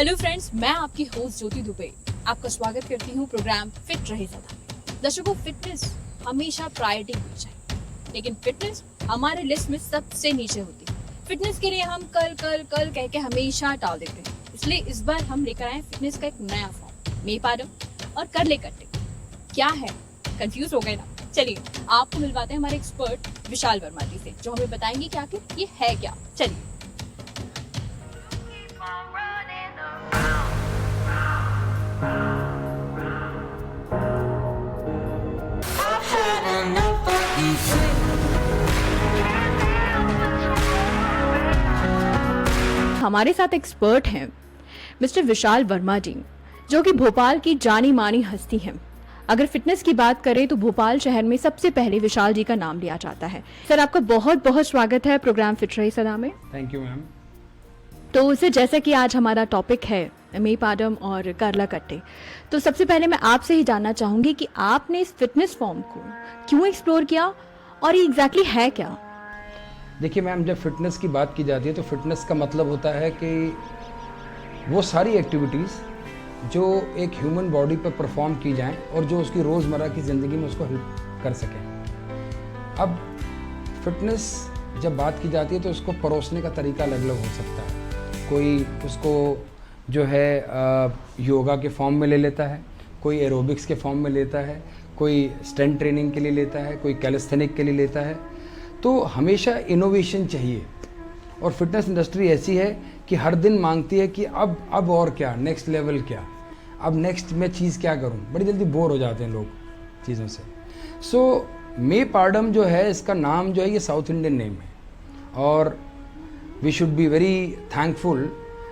Hello friends, मैं आपकी host ज्योति दुबे आपका स्वागत करती हूँ प्रोग्राम फिट रहे सदा। दर्शकों, फिटनेस हमेशा प्रायोरिटी होनी चाहिए, लेकिन फिटनेस हमारे लिस्ट में सबसे नीचे होती है। फिटनेस के लिए हम कल कल कल कह के हमेशा टाल देते हैं। इसलिए इस बार हम लेकर आए फिटनेस का एक नया फॉर्म, मेपाडम और करले कट्टे। क्या है, कंफ्यूज हो गए ना? चलिए आपको मिलवाते हैं हमारे एक्सपर्ट विशाल वर्मा जी से, जो हमें बताएंगे कि आखिर ये है क्या। चलिए। हमारे साथ एक्सपर्ट हैं मिस्टर विशाल वर्मा जी, जो कि भोपाल की जानी मानी हस्ती हैं। अगर फिटनेस की बात करें तो भोपाल शहर में सबसे पहले विशाल जी का नाम लिया जाता है। सर, आपका बहुत बहुत स्वागत है प्रोग्राम फिट रहे सदा में। Thank you ma'am. तो सर, जैसा कि आज हमारा टॉपिक है मेपाडम और करला कट्टे, तो सबसे पहले मैं आपसे ही जानना चाहूंगी कि आपने इस फिटनेस फॉर्म को क्यों एक्सप्लोर किया और ये एग्जैक्टली है क्या? देखिए मैम, जब फिटनेस की बात की जाती है तो फिटनेस का मतलब होता है कि वो सारी एक्टिविटीज़ जो एक ह्यूमन बॉडी पर परफॉर्म की जाएं और जो उसकी रोज़मर्रा की ज़िंदगी में उसको हेल्प कर सकें। अब फिटनेस जब बात की जाती है तो उसको परोसने का तरीका अलग अलग हो सकता है। कोई उसको जो है योगा के फॉर्म में ले लेता है, कोई एरोबिक्स के फॉर्म में लेता है, कोई स्ट्रेंथ ट्रेनिंग के लिए लेता है, कोई कैलिस्थेनिक के लिए लेता है। तो हमेशा इनोवेशन चाहिए और फिटनेस इंडस्ट्री ऐसी है कि हर दिन मांगती है कि अब और क्या, नेक्स्ट लेवल क्या, अब नेक्स्ट मैं चीज़ क्या करूं। बड़ी जल्दी बोर हो जाते हैं लोग चीज़ों से। सो मेपाडम जो है, इसका नाम जो है ये साउथ इंडियन नेम है और we should be very thankful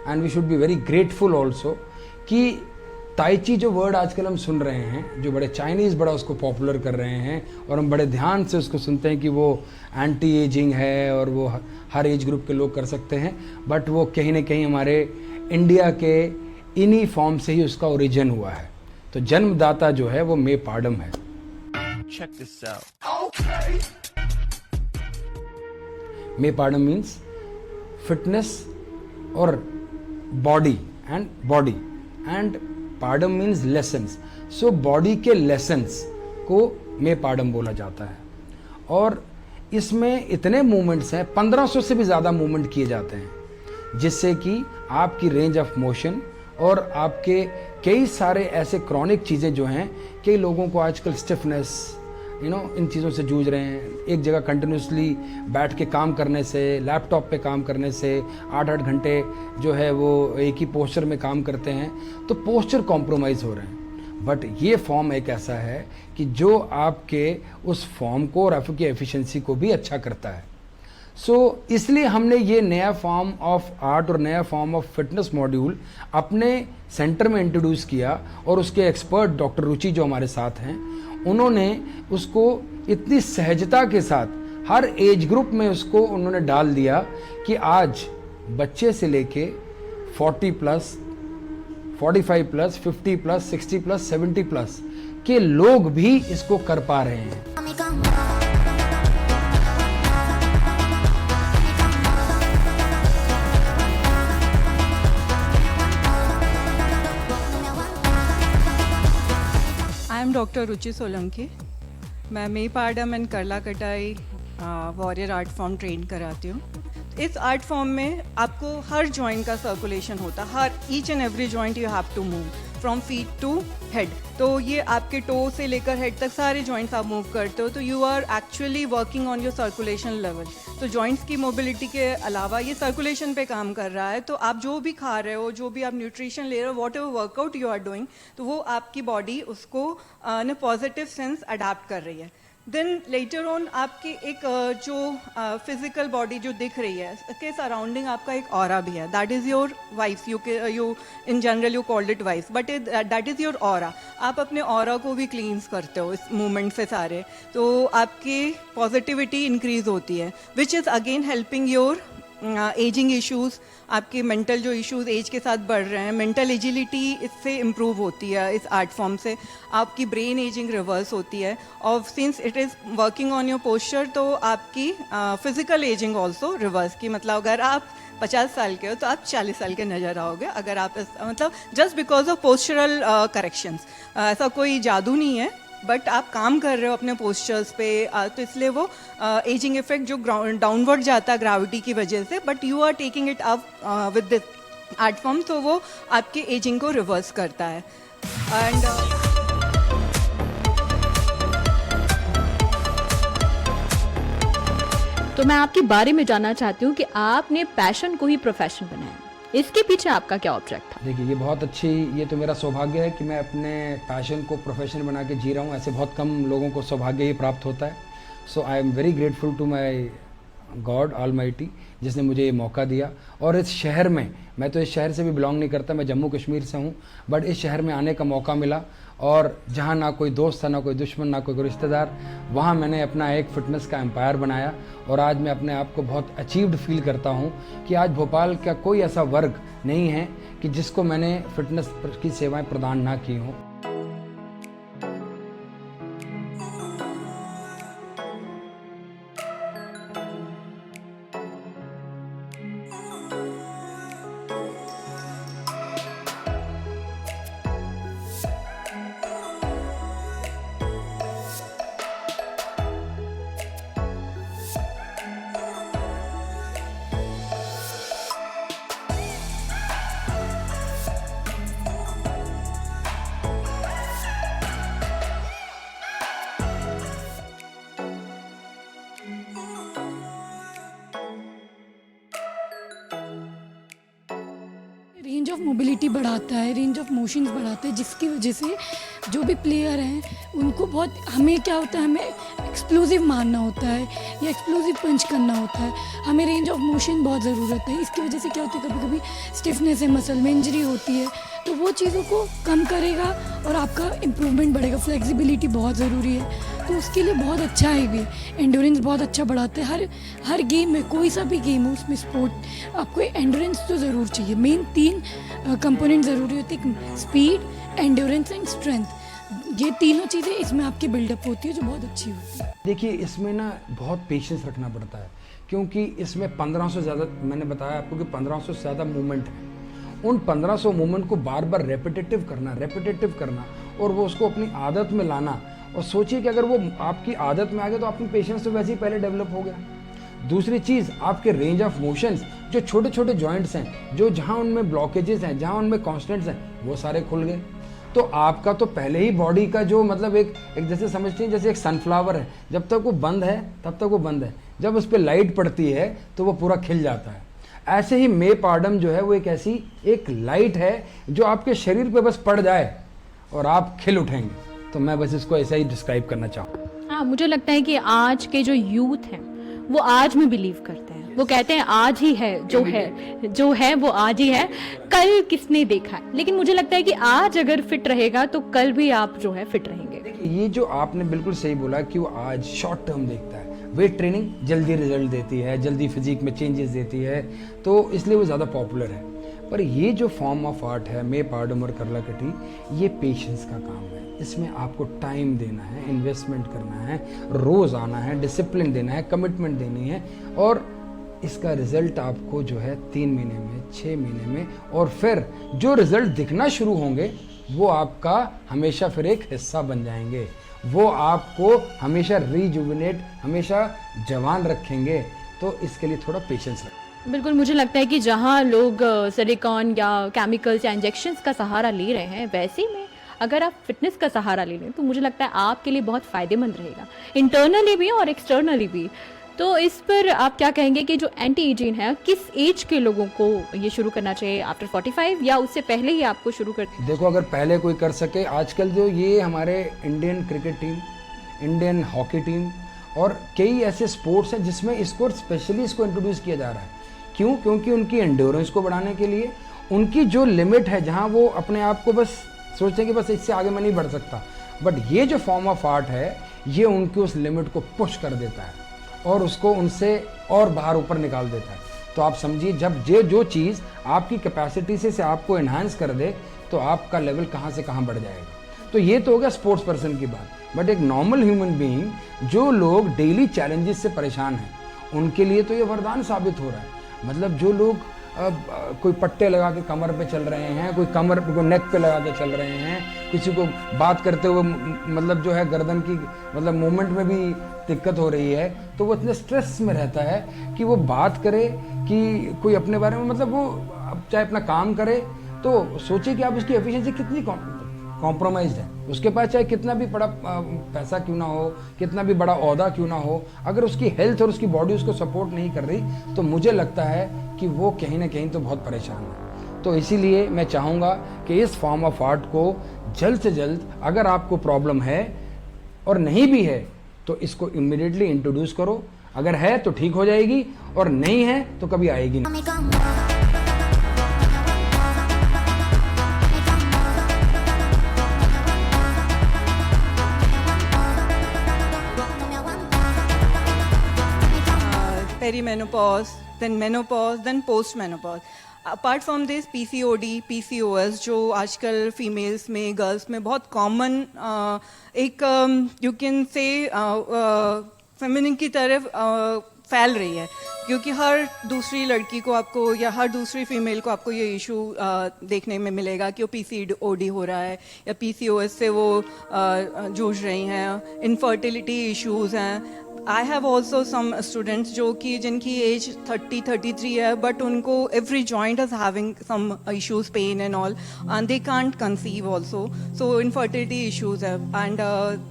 and we should be very grateful also कि ताइची जो वर्ड आजकल हम सुन रहे हैं, जो बड़े चाइनीज़ बड़ा उसको पॉपुलर कर रहे हैं और हम बड़े ध्यान से उसको सुनते हैं कि वो एंटी एजिंग है और वो हर एज ग्रुप के लोग कर सकते हैं, बट वो कहीं ना कहीं हमारे इंडिया के इन्हीं फॉर्म से ही उसका ओरिजिन हुआ है। तो जन्मदाता जो है वो मेपाडम है। Check this out. Meypadam means fitness और body and padam means lessons. So body के लेसन्स को मेपाडम बोला जाता है और इसमें इतने मूवमेंट्स हैं, 1500 से भी ज़्यादा मूवमेंट किए जाते हैं, जिससे कि आपकी रेंज ऑफ मोशन और आपके कई सारे ऐसे क्रॉनिक चीज़ें जो हैं, कई लोगों को आजकल स्टिफनेस इन चीज़ों से जूझ रहे हैं। एक जगह कंटिन्यूसली बैठ के काम करने से, लैपटॉप पे काम करने से 8-8 घंटे जो है वो एक ही पोस्चर में काम करते हैं, तो पोस्चर कॉम्प्रोमाइज़ हो रहे हैं। बट ये फॉर्म एक ऐसा है कि जो आपके उस फॉर्म को और आपकी एफिशिएंसी को भी अच्छा करता है। सो इसलिए हमने ये नया फॉर्म ऑफ आर्ट और नया फॉर्म ऑफ फिटनेस मॉड्यूल अपने सेंटर में इंट्रोड्यूस किया और उसके एक्सपर्ट डॉक्टर रुचि जो हमारे साथ हैं, उन्होंने उसको इतनी सहजता के साथ हर एज ग्रुप में उसको उन्होंने डाल दिया कि आज बच्चे से लेके 40+, 45+, 50+, 60+, 70+ के लोग भी इसको कर पा रहे हैं। आई एम डॉक्टर रुचि सोलंकी। मैं मेपाडम एंड करला कटाई वॉरियर आर्ट फॉर्म ट्रेन कराती हूँ। इस आर्ट फॉर्म में आपको हर जॉइंट का सर्कुलेशन होता है, हर each and every joint you have to move from feet to head. तो ये आपके टो से लेकर हेड तक सारे जॉइंट्स आप मूव करते हो, तो you are actually working on your circulation level. तो जॉइंट्स की मोबिलिटी के अलावा ये सर्कुलेशन पे काम कर रहा है। तो आप जो भी खा रहे हो, जो भी आप न्यूट्रिशन ले रहे हो, whatever workout you are doing, तो वो आपकी बॉडी उसको in a positive sense adapt कर रही है। देन लेटर ऑन आपकी एक जो फिजिकल बॉडी जो दिख रही है, के सराउंडिंग आपका एक ऑरा भी है। That is your wife, you in general you called it wife, but that is your aura. आप अपने ऑरा को भी क्लींस करते हो इस मूवमेंट से सारे, तो आपकी पॉजिटिविटी इंक्रीज होती है, which is again helping your ageing issues, आपके मेंटल जो इश्यूज एज के साथ बढ़ रहे हैं, मेंटल एजिलिटी इससे इम्प्रूव होती है इस आर्ट फॉर्म से, आपकी ब्रेन एजिंग रिवर्स होती है, और since it is working on your posture तो आपकी फिजिकल एजिंग ऑल्सो रिवर्स की, मतलब अगर आप 50 साल के हो तो आप 40 साल के नज़र आओगे, अगर आप मतलब just because of postural corrections. ऐसा कोई जादू नहीं है, बट आप काम कर रहे हो अपने पोस्चर्स पे, तो इसलिए वो एजिंग इफेक्ट जो डाउनवर्ड जाता है ग्रेविटी की वजह से, but you are taking it up with this art form, तो वो आपके एजिंग को रिवर्स करता है। एंड तो मैं आपके बारे में जानना चाहती हूँ कि आपने पैशन को ही प्रोफेशन बनाया, इसके पीछे आपका क्या ऑब्जेक्ट था? देखिए, ये बहुत अच्छी, ये तो मेरा सौभाग्य है कि मैं अपने पैशन को प्रोफेशन बना के जी रहा हूँ। ऐसे बहुत कम लोगों को सौभाग्य ये प्राप्त होता है। So I am very grateful to my God almighty जिसने मुझे ये मौका दिया। और इस शहर में, मैं तो इस शहर से भी बिलोंग नहीं करता, मैं जम्मू कश्मीर से हूँ, बट इस शहर में आने का मौका मिला, और जहाँ ना कोई दोस्त था, ना कोई दुश्मन, ना कोई रिश्तेदार, वहाँ मैंने अपना एक फ़िटनेस का एम्पायर बनाया। और आज मैं अपने आप को बहुत अचीव्ड फील करता हूँ कि आज भोपाल का कोई ऐसा वर्ग नहीं है कि जिसको मैंने फ़िटनेस की सेवाएं प्रदान ना की हों। रेंज ऑफ मोबिलिटी बढ़ाता है, रेंज ऑफ मोशंस बढ़ाता है, जिसकी वजह से जो भी प्लेयर हैं उनको बहुत, हमें क्या होता है, हमें एक्सप्लोसिव मारना होता है या एक्सप्लोसिव पंच करना होता है, हमें रेंज ऑफ मोशन बहुत ज़रूरत है। इसकी वजह से क्या होता है, कभी कभी स्टिफनेस है, मसल में इंजरी होती है, तो वो चीज़ों को कम करेगा और आपका इम्प्रूवमेंट बढ़ेगा। फ्लेक्सिबिलिटी बहुत ज़रूरी है, तो उसके लिए बहुत अच्छा है भी। एंडोरेंस बहुत अच्छा बढ़ाता है। हर गेम में, कोई सा भी गेम हो उसमें स्पोर्ट, आपको एंडोरेंस तो ज़रूर चाहिए। मेन 3 कंपोनेंट ज़रूरी होते हैं, स्पीड, एंडोरेंस एंड स्ट्रेंथ। ये तीनों चीज़ें इसमें आपकी बिल्डअप होती है जो बहुत अच्छी होती है। देखिए, इसमें ना बहुत पेशेंस रखना पड़ता है, क्योंकि इसमें 1500 से ज़्यादा, मैंने बताया आपको कि 1500 से ज़्यादा मूवमेंट है। उन 1500 मूवमेंट को बार बार रेपिटेटिव करना और वो उसको अपनी आदत में लाना। और सोचिए कि अगर वो आपकी आदत में आ गया तो आपकी पेशेंस तो वैसे ही पहले डेवलप हो गया। दूसरी चीज़, आपके रेंज ऑफ मोशंस, जो छोटे छोटे जॉइंट्स हैं, जो जहाँ उनमें ब्लॉकेजेस हैं, जहाँ उनमें कॉन्स्टेंट्स हैं, वो सारे खुल गए। तो आपका तो पहले ही बॉडी का जो मतलब एक जैसे समझते हैं, जैसे एक सनफ्लावर है, जब तक वो बंद है तब तक वो बंद है, जब उस पर लाइट पड़ती है तो वो पूरा खिल जाता है। ऐसे ही मे पाडम जो है वो एक ऐसी एक लाइट है जो आपके शरीर पे बस पड़ जाए और आप खिल उठेंगे। तो मैं बस इसको ऐसा ही डिस्क्राइब करना चाहूँ। हाँ, मुझे लगता है कि आज के जो यूथ हैं वो आज में बिलीव करते हैं। वो कहते हैं आज ही है जो है वो आज ही है, कल किसने देखा है। लेकिन मुझे लगता है कि आज अगर फिट रहेगा तो कल भी आप जो है फिट रहेंगे। ये जो आपने बिल्कुल सही बोला कि वो आज शॉर्ट टर्म देखता है। वेट ट्रेनिंग जल्दी रिजल्ट देती है, जल्दी फिजिक में चेंजेस देती है, तो इसलिए वो ज़्यादा पॉपुलर है। पर ये जो फॉर्म ऑफ आर्ट है, मे पाडम और कर्लाकट्टी, ये पेशेंस का काम है। इसमें आपको टाइम देना है, इन्वेस्टमेंट करना है, रोज़ आना है, डिसिप्लिन देना है, कमिटमेंट देनी है, और इसका रिज़ल्ट आपको जो है 3 महीने में, 6 महीने में, और फिर जो रिज़ल्ट दिखना शुरू होंगे वो आपका हमेशा फिर एक हिस्सा बन जाएंगे। वो आपको हमेशा रिजुविनेट, हमेशा जवान रखेंगे। तो इसके लिए थोड़ा पेशेंस रखें। बिल्कुल, मुझे लगता है कि जहाँ लोग सिलिकॉन या केमिकल्स या इंजेक्शंस का सहारा ले रहे हैं, वैसे में अगर आप फिटनेस का सहारा ले लें तो मुझे लगता है आपके लिए बहुत फ़ायदेमंद रहेगा, इंटरनली भी और एक्सटर्नली भी। तो इस पर आप क्या कहेंगे कि जो एंटी एजिंग है, किस एज के लोगों को ये शुरू करना चाहिए? आफ्टर 45 या उससे पहले ही आपको शुरू कर? देखो, अगर पहले कोई कर सके, आजकल जो ये हमारे Indian cricket team, Indian hockey team और कई ऐसे स्पोर्ट्स हैं जिसमें इसको स्पेशली इसको इंट्रोड्यूस किया जा रहा है। क्यों? क्योंकि उनकी एंड्योरेंस को बढ़ाने के लिए, उनकी जो लिमिट है, जहाँ वो अपने आप को बस सोचते हैं कि बस इससे आगे मैं नहीं बढ़ सकता, बट ये जो फॉर्म ऑफ आर्ट है ये उनकी उस लिमिट को पुश कर देता है और उसको उनसे और बाहर ऊपर निकाल देता है। तो आप समझिए जब जो चीज़ आपकी कैपेसिटी से आपको एनहांस कर दे तो आपका लेवल कहाँ से कहाँ बढ़ जाएगा। तो ये तो हो गया स्पोर्ट्स पर्सन की बात, बट एक नॉर्मल ह्यूमन बीइंग जो लोग डेली चैलेंजेस से परेशान हैं उनके लिए तो ये वरदान साबित हो रहा है। मतलब जो लोग कोई पट्टे लगा के कमर पे चल रहे हैं, कोई कमर को नेक पे लगा के चल रहे हैं, किसी को बात करते हुए मतलब जो है गर्दन की मतलब मूवमेंट में भी दिक्कत हो रही है, तो वो इतने स्ट्रेस में रहता है कि वो बात करे कि कोई अपने बारे में मतलब वो चाहे अपना काम करे तो सोचे कि आप उसकी एफिशिएंसी कितनी कॉम्प्रोमाइज्ड है। उसके पास चाहे कितना भी बड़ा पैसा क्यों ना हो, कितना भी बड़ा ओहदा क्यों ना हो, अगर उसकी हेल्थ और उसकी बॉडी उसको सपोर्ट नहीं कर रही तो मुझे लगता है कि वो कहीं ना कहीं तो बहुत परेशान है। तो इसीलिए मैं चाहूँगा कि इस फॉर्म ऑफ आर्ट को जल्द से जल्द, अगर आपको प्रॉब्लम है और नहीं भी है तो इसको इमीडिएटली इंट्रोड्यूस करो। अगर है तो ठीक हो जाएगी और नहीं है तो कभी आएगी नहीं। Perimenopause, then menopause, then postmenopause. Apart from this, PCOD, PCOS जो आजकल फीमेल्स में, गर्ल्स में बहुत कॉमन एक यू कैन से फेमिनिन की तरफ फैल रही है, क्योंकि हर दूसरी लड़की को आपको या हर दूसरी फीमेल को आपको ये इशू देखने में मिलेगा कि वो PCOD हो रहा है या PCOS से वो जूझ रही हैं, इनफर्टिलिटी इश्यूज़ हैं। I have also some students जो कि जिनकी एज 30-33 है, बट उनको every joint is having some issues, pain and all, and they can't conceive also. So infertility issues है, and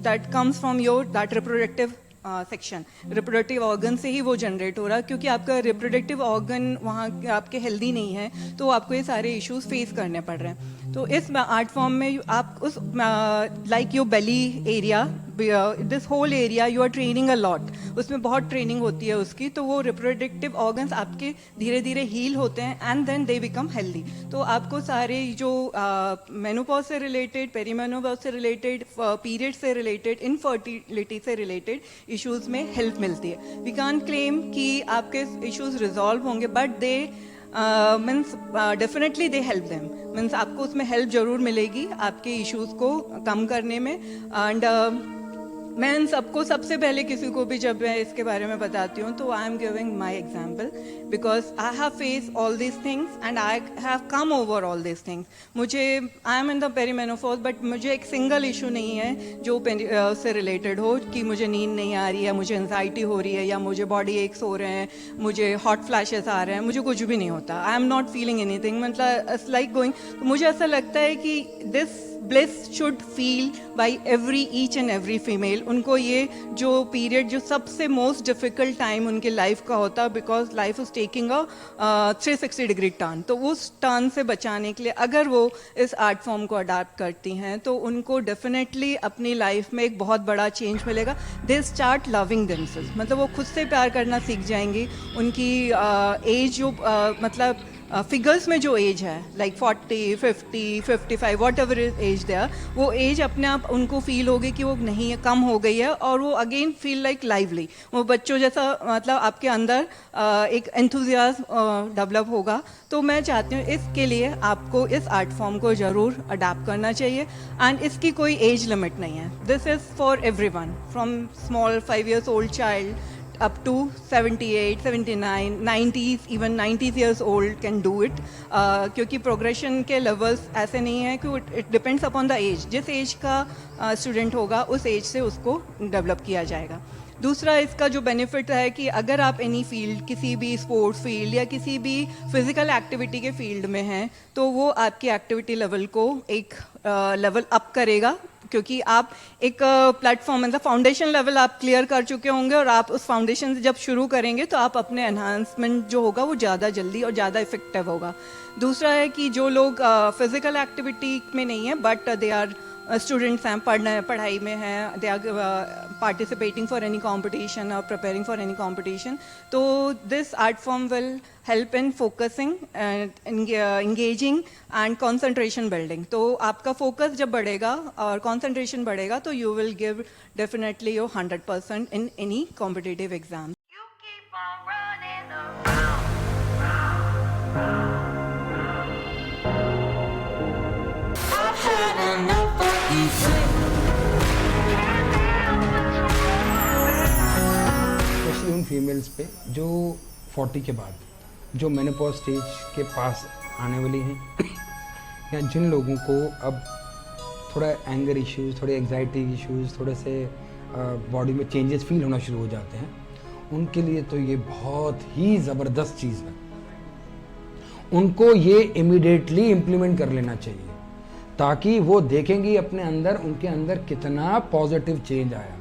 that comes from your that reproductive section, reproductive organ से ही वो generate हो रहा है, क्योंकि आपका रिप्रोडक्टिव ऑर्गन वहाँ आपके हेल्दी नहीं है तो आपको ये सारे इश्यूज फेस करने पड़ रहे हैं। तो इस आर्ट फॉर्म में आप उस like your belly area, this whole area you are training a lot, उसमें बहुत ट्रेनिंग होती है उसकी, तो वो रिप्रोडक्टिव ऑर्गन्स आपके धीरे धीरे हील होते हैं and then they become healthy. तो आपको सारे जो मेनोपॉज से रिलेटेड, पेरीमेनोपॉज से रिलेटेड, पीरियड से रिलेटेड, इनफर्टिलिटी से रिलेटेड इश्यूज में हेल्प मिलती है। वी कांट क्लेम कि आपके इश्यूज रिजॉल्व होंगे, but they means definitely they help them, means आपको उसमें हेल्प जरूर मिलेगी आपके इश्यूज को कम करने में। एंड मैं इन सबको सबसे पहले किसी को भी जब मैं इसके बारे में बताती हूँ तो I am giving my example, because I have face all this things and I have come over all this things. मुझे I am in the perimenopause, but मुझे एक सिंगल इशू नहीं है जो से रिलेटेड हो कि मुझे नींद नहीं आ रही है, मुझे एंजाइटी हो रही है, या मुझे बॉडी एक्स हो रहे हैं, मुझे हॉट फ्लैशेस आ रहे हैं, मुझे कुछ भी नहीं होता। I am not feeling anything, मतलब इट्स लाइक गोइंग। मुझे ऐसा लगता है कि this bliss should feel by each and every female। उनको ये जो पीरियड जो सबसे मोस्ट डिफिकल्ट टाइम उनके लाइफ का होता है, because life is taking a 360 degree turn, तो उस टर्न से बचाने के लिए अगर वो इस आर्ट फॉर्म को अडाप्ट करती हैं तो उनको डेफिनेटली अपनी लाइफ में एक बहुत बड़ा चेंज मिलेगा। दे स्टार्ट लविंग देमसेल्व्स, मतलब वो खुद से प्यार करना सीख जाएंगी। उनकी एज जो मतलब फिगर्स में जो एज है like 40, 50, 55 whatever age they are, वो एज अपने आप उनको फील होगी कि वो नहीं है, कम हो गई है, और वो अगेन फील लाइक लाइवली, वो बच्चों जैसा, मतलब आपके अंदर एक एंथुजियाज्म डेवलप होगा। तो मैं चाहती हूँ इसके लिए आपको इस आर्ट फॉर्म को ज़रूर अडाप्ट करना चाहिए, एंड इसकी कोई एज लिमिट नहीं है। This is for everyone, from small 5 years old child up to 78, 79, 90s, even 90s years old can do it, क्योंकि प्रोग्रेशन के लेवल्स ऐसे नहीं है कि it depends upon the age. जिस एज का स्टूडेंट होगा उस एज से उसको डेवलप किया जाएगा। दूसरा इसका जो बेनिफिट है कि अगर आप एनी फील्ड, किसी भी स्पोर्ट्स फील्ड या किसी भी फिजिकल एक्टिविटी के फील्ड में हैं, तो वो आपकी एक्टिविटी लेवल को एक लेवल अप करेगा, क्योंकि आप एक प्लेटफॉर्म, मतलब फाउंडेशन लेवल आप क्लियर कर चुके होंगे, और आप उस फाउंडेशन से जब शुरू करेंगे तो आप अपने एनहांसमेंट जो होगा वो ज़्यादा जल्दी और ज़्यादा इफेक्टिव होगा। दूसरा है कि जो लोग फिजिकल एक्टिविटी में नहीं है बट दे आर स्टूडेंट्स हैं, पढ़ाई में हैं, they are participating for any competition और प्रिपेयरिंग फॉर एनी कॉम्पिटिशन, तो this art form will help in focusing and engaging and concentration building. तो आपका फोकस जब बढ़ेगा और कॉन्सेंट्रेशन बढ़ेगा तो you will give definitely your 100% in any competitive exam. You keep on running around. Females पे जो 40 के बाद, जो मेनोपॉज स्टेज के पास आने वाली हैं या जिन लोगों को अब थोड़ा एंगर इश्यूज़, थोड़े एंग्जाइटी इश्यूज़, थोड़े से बॉडी में चेंजेस फील होना शुरू हो जाते हैं, उनके लिए तो ये बहुत ही ज़बरदस्त चीज़ है। उनको ये इमीडिएटली इम्प्लीमेंट कर लेना चाहिए ताकि वो देखेंगी अपने अंदर, उनके अंदर कितना पॉजिटिव चेंज आया,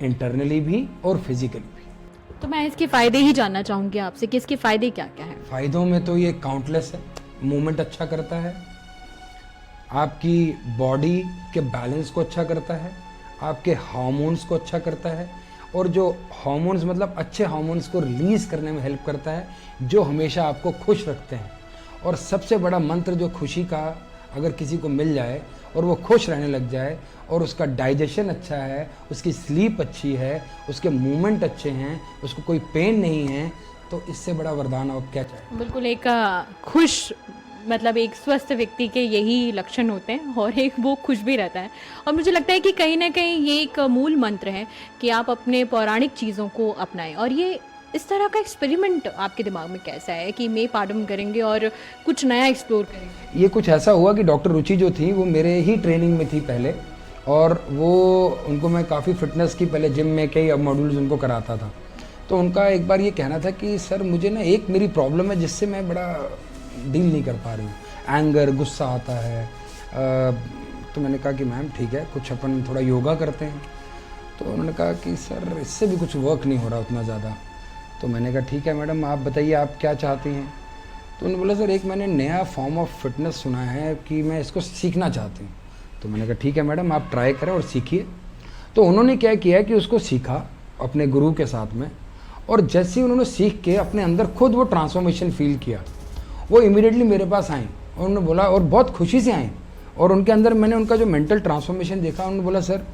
इंटरनली भी और फिजिकली भी। तो मैं इसके फ़ायदे ही जानना चाहूँगी आपसे कि इसके फ़ायदे क्या क्या हैं। फ़ायदों में तो ये काउंटलेस है। मूवमेंट अच्छा करता है, आपकी बॉडी के बैलेंस को अच्छा करता है, आपके हार्मोन्स को अच्छा करता है, और जो हार्मोन्स मतलब अच्छे हार्मोन्स को रिलीज़ करने में हेल्प करता है जो हमेशा आपको खुश रखते हैं। और सबसे बड़ा मंत्र जो खुशी का, अगर किसी को मिल जाए और वो खुश रहने लग जाए और उसका डाइजेशन अच्छा है, उसकी स्लीप अच्छी है, उसके मूवमेंट अच्छे हैं, उसको कोई पेन नहीं है, तो इससे बड़ा वरदान आप क्या चाहें। बिल्कुल एक खुश मतलब एक स्वस्थ व्यक्ति के यही लक्षण होते हैं और एक वो खुश भी रहता है। और मुझे लगता है कि कहीं ना कहीं ये एक मूल मंत्र है कि आप अपने पौराणिक चीज़ों को अपनाएं। और ये इस तरह का एक्सपेरिमेंट आपके दिमाग में कैसा है कि मैं पाडम करेंगे और कुछ नया एक्सप्लोर करेंगे? ये कुछ ऐसा हुआ कि डॉक्टर रुचि जो थी वो मेरे ही ट्रेनिंग में थी पहले, और वो उनको मैं काफ़ी फिटनेस की पहले जिम में कई मॉड्यूल्स उनको कराता था। तो उनका एक बार ये कहना था कि सर मुझे ना एक मेरी प्रॉब्लम है जिससे मैं बड़ा डील नहीं कर पा रही हूँ, एंगर, गुस्सा आता है। तो मैंने कहा कि मैम ठीक है, कुछ अपन थोड़ा योगा करते हैं। तो उन्होंने कहा कि सर इससे भी कुछ वर्क नहीं हो रहा उतना ज़्यादा। तो मैंने कहा ठीक है मैडम, आप बताइए आप क्या चाहती हैं। तो उन्होंने बोला सर एक मैंने नया फॉर्म ऑफ फिटनेस सुना है कि मैं इसको सीखना चाहती हूँ। तो मैंने कहा ठीक है मैडम, आप ट्राई करें और सीखिए। तो उन्होंने क्या किया कि उसको सीखा अपने गुरु के साथ में, और जैसे ही उन्होंने सीख के अपने अंदर खुद वो ट्रांसफॉर्मेशन फील किया, वो इमीडिएटली मेरे पास आई और उन्होंने बोला, और बहुत खुशी से आई, और उनके अंदर मैंने उनका जो मेंटल ट्रांसफॉर्मेशन देखा। उन्होंने बोला सर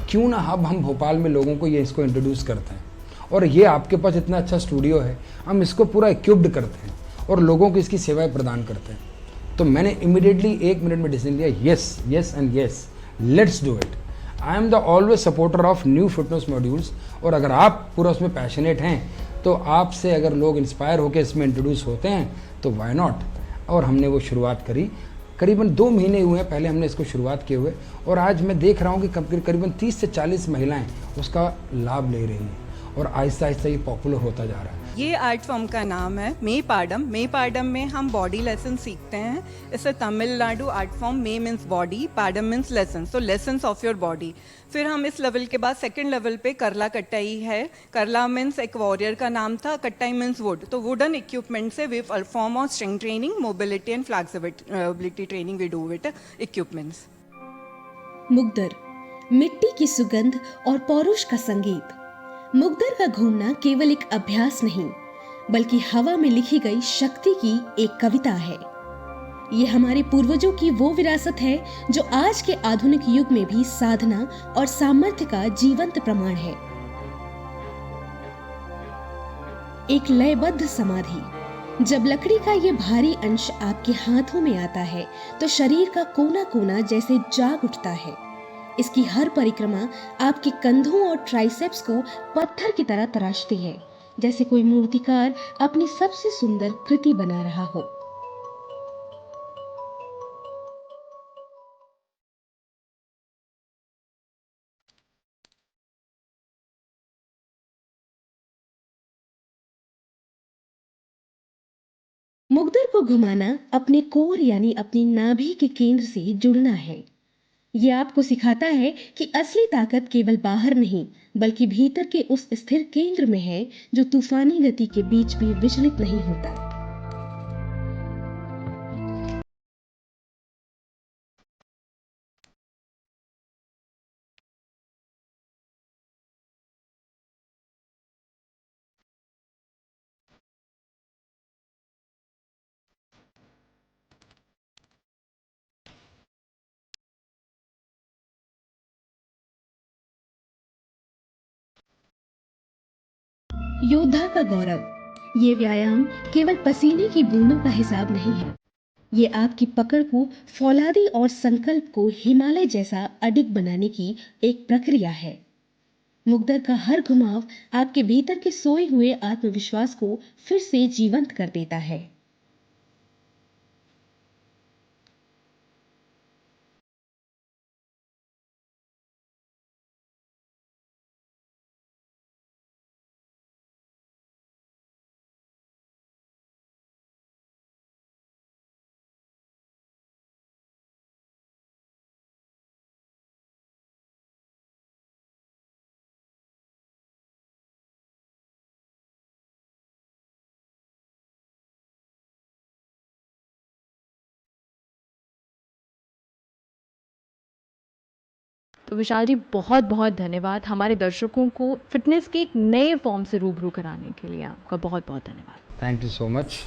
क्यों ना अब हम भोपाल में लोगों को ये इसको इंट्रोड्यूस करते हैं, और ये आपके पास इतना अच्छा स्टूडियो है, हम इसको पूरा इक्विप्ड करते हैं और लोगों को इसकी सेवाएं प्रदान करते हैं। तो मैंने इमीडिएटली 1 मिनट में डिसीजन लिया, yes yes and yes, let's do it. I am the always supporter of new fitness modules, और अगर आप पूरा उसमें पैशनेट हैं तो आपसे अगर लोग इंस्पायर होकर इसमें इंट्रोड्यूस होते हैं तो वाई नॉट। और हमने वो शुरुआत करी, करीबन 2 महीने हुए हैं पहले हमने इसको शुरुआत किए हुए, और आज मैं देख रहा हूँ कि करीबन 30 से 40 महिलाएं उसका लाभ ले रही हैं, और आहिस्ता आहिस्ता ये पॉपुलर होता जा रहा है। ये आर्ट फॉर्म का नाम है मे पाडम। मे पाडम में हम बॉडी लेसन सीखते हैं। इसे तमिलनाडु आर्ट फॉर्म, मे मीन्स बॉडी, पाडम मीन्स लेसन, तो लेसन्स ऑफ योर बॉडी। फिर हम इस लेवल के बाद सेकंड लेवल पे करला कटाई है। करला मीन्स एक वॉरियर का नाम था, कटाई मीन्स वुड। तो वुडन इक्विपमेंट से we perform on strength training, mobility and flexibility training we do with equipments. मुगदर, मिट्टी की सुगंध और पौरुष का संगीत। मुगदर का घूमना केवल एक अभ्यास नहीं, बल्कि हवा में लिखी गई शक्ति की एक कविता है। ये हमारे पूर्वजों की वो विरासत है जो आज के आधुनिक युग में भी साधना और सामर्थ्य का जीवंत प्रमाण है। एक लयबद्ध समाधि। जब लकड़ी का ये भारी अंश आपके हाथों में आता है तो शरीर का कोना कोना जैसे जाग उठता है। इसकी हर परिक्रमा आपके कंधों और ट्राइसेप्स को पत्थर की तरह तराशती है, जैसे कोई मूर्तिकार अपनी सबसे सुंदर कृति बना रहा हो। मुगदर को घुमाना अपने कोर यानी अपनी नाभि के केंद्र से जुड़ना है। ये आपको सिखाता है कि असली ताकत केवल बाहर नहीं, बल्कि भीतर के उस स्थिर केंद्र में है जो तूफानी गति के बीच भी विचलित नहीं होता। योद्धा का गौरव। ये व्यायाम केवल पसीने की बूंदों का हिसाब नहीं है, ये आपकी पकड़ को फौलादी और संकल्प को हिमालय जैसा अडिग बनाने की एक प्रक्रिया है। मुग्धर का हर घुमाव आपके भीतर के सोए हुए आत्मविश्वास को फिर से जीवंत कर देता है। तो विशाल जी बहुत बहुत धन्यवाद हमारे दर्शकों को फिटनेस के एक नए फॉर्म से रूबरू कराने के लिए। आपका बहुत बहुत धन्यवाद। Thank you so much.